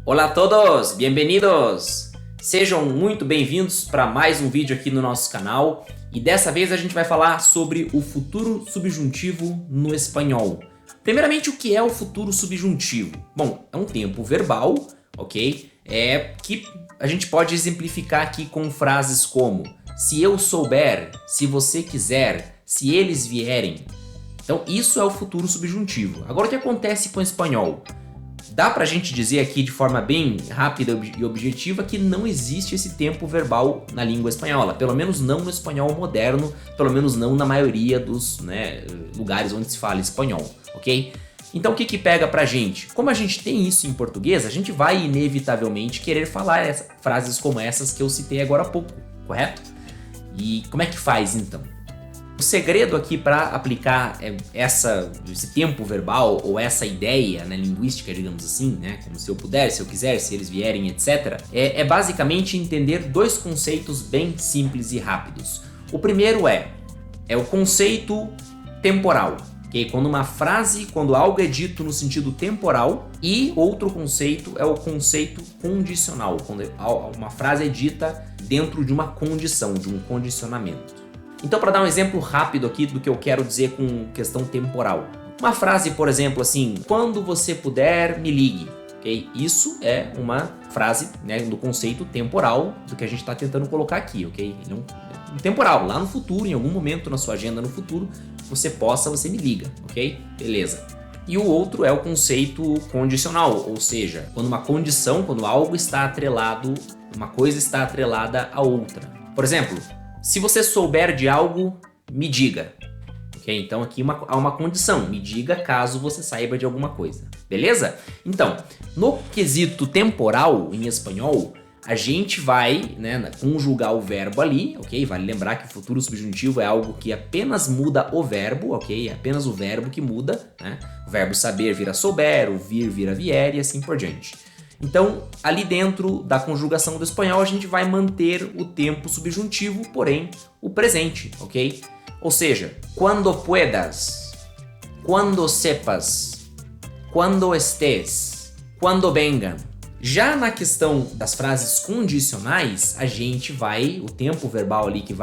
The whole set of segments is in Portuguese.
Olá a todos, bem-vindos! Sejam muito bem-vindos para mais um vídeo aqui no nosso canal e dessa vez a gente vai falar sobre o futuro subjuntivo no espanhol. Primeiramente, o que é o futuro subjuntivo? Bom, é um tempo verbal, ok? Que a gente pode exemplificar aqui com frases como se eu souber, se você quiser, se eles vierem. Então isso é o futuro subjuntivo. Agora o que acontece com o espanhol? Dá pra gente dizer aqui de forma bem rápida e objetiva que não existe esse tempo verbal na língua espanhola, pelo menos não no espanhol moderno, pelo menos não na maioria dos lugares onde se fala espanhol, ok? Então o que pega pra gente? Como a gente tem isso em português, a gente vai inevitavelmente querer falar frases como essas que eu citei agora há pouco, correto? E como é que faz então? O segredo aqui para aplicar esse tempo verbal ou essa ideia linguística, digamos assim, como se eu puder, se eu quiser, se eles vierem, etc., é basicamente entender dois conceitos bem simples e rápidos. O primeiro é o conceito temporal, ok? Quando algo é dito no sentido temporal, e outro conceito é o conceito condicional, quando uma frase é dita dentro de uma condição, de um condicionamento. Então, para dar um exemplo rápido aqui do que eu quero dizer com questão temporal. Uma frase, por exemplo, assim, quando você puder, me ligue. Okay? Isso é uma frase do conceito temporal do que a gente está tentando colocar aqui, ok? Um temporal, lá no futuro, em algum momento na sua agenda no futuro, você me liga, ok? Beleza. E o outro é o conceito condicional, ou seja, quando algo está atrelado, uma coisa está atrelada à outra. Por exemplo, se você souber de algo, me diga. Okay? Então aqui há uma condição, me diga caso você saiba de alguma coisa. Beleza? Então, no quesito temporal em espanhol, a gente vai conjugar o verbo ali, ok? Vale lembrar que o futuro subjuntivo é algo que apenas muda o verbo, ok? É apenas o verbo que muda, né? O verbo saber vira souber, o vir vira vier e assim por diante. Então, ali dentro da conjugação do espanhol, a gente vai manter o tempo subjuntivo, porém, o presente, ok? Ou seja, quando puedas, quando sepas, quando estés, quando vengan. Já na questão das frases condicionais, o tempo verbal ali que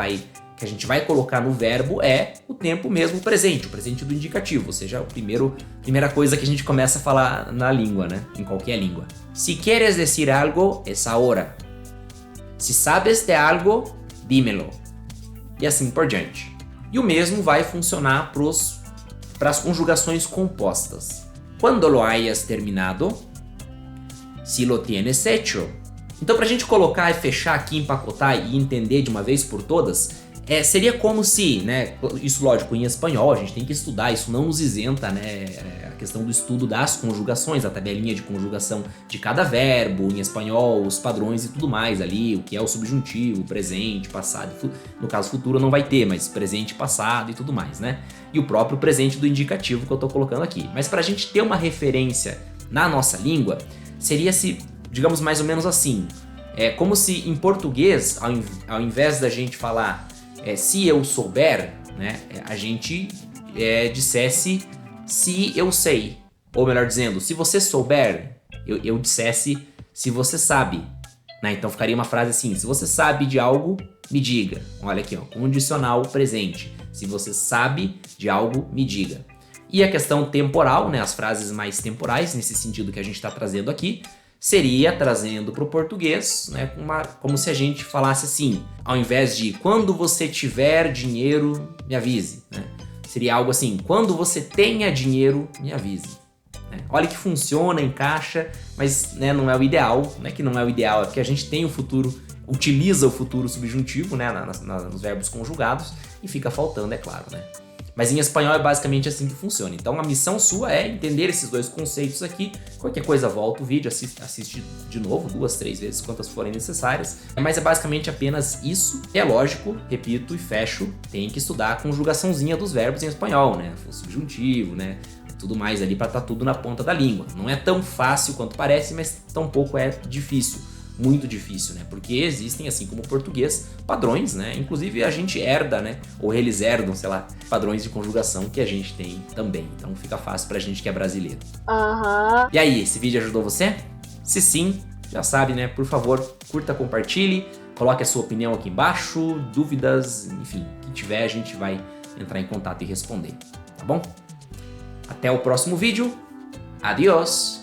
a gente vai colocar no verbo é o tempo mesmo presente, o presente do indicativo, ou seja, primeira coisa que a gente começa a falar na língua, em qualquer língua. Si quieres decir algo, es ahora. Si sabes de algo, dímelo. E assim por diante. E o mesmo vai funcionar para as conjugações compostas. Quando lo hayas terminado, si lo tienes hecho. Então, para a gente colocar e fechar aqui, empacotar e entender de uma vez por todas, seria como se, isso lógico, em espanhol a gente tem que estudar, isso não nos isenta, a questão do estudo das conjugações, a tabelinha de conjugação de cada verbo, em espanhol, os padrões e tudo mais ali, o que é o subjuntivo, presente, passado, no caso futuro não vai ter, mas presente, passado e tudo mais, E o próprio presente do indicativo que eu tô colocando aqui. Mas pra gente ter uma referência na nossa língua, seria-se, digamos, mais ou menos assim, como se em português, ao invés da gente falar se eu souber, a gente dissesse se eu sei. Ou melhor dizendo, se você souber, eu dissesse se você sabe. Então ficaria uma frase assim, se você sabe de algo, me diga. Olha aqui, condicional presente. Se você sabe de algo, me diga. E a questão temporal, as frases mais temporais, nesse sentido que a gente está trazendo aqui, seria trazendo para o português, como se a gente falasse assim, ao invés de quando você tiver dinheiro, me avise. Seria algo assim, quando você tenha dinheiro, me avise. Olha que funciona, encaixa, mas não é o ideal, que não é o ideal, é porque a gente tem utiliza o futuro subjuntivo nos verbos conjugados e fica faltando, é claro. Mas em espanhol é basicamente assim que funciona. Então a missão sua é entender esses dois conceitos aqui. Qualquer coisa, volta o vídeo, assiste de novo, 2, 3 vezes, quantas forem necessárias. Mas é basicamente apenas isso. É lógico, repito e fecho, tem que estudar a conjugaçãozinha dos verbos em espanhol, o subjuntivo, tudo mais ali para estar tudo na ponta da língua. Não é tão fácil quanto parece, mas tampouco é difícil. Muito difícil, porque existem, assim como o português, padrões, inclusive a gente herda, ou eles herdam, padrões de conjugação que a gente tem também, então fica fácil pra gente que é brasileiro. E aí, esse vídeo ajudou você? Se sim, já sabe, né? Por favor, curta, compartilhe, coloque a sua opinião aqui embaixo, dúvidas, enfim, o que tiver a gente vai entrar em contato e responder, tá bom? Até o próximo vídeo. Adiós!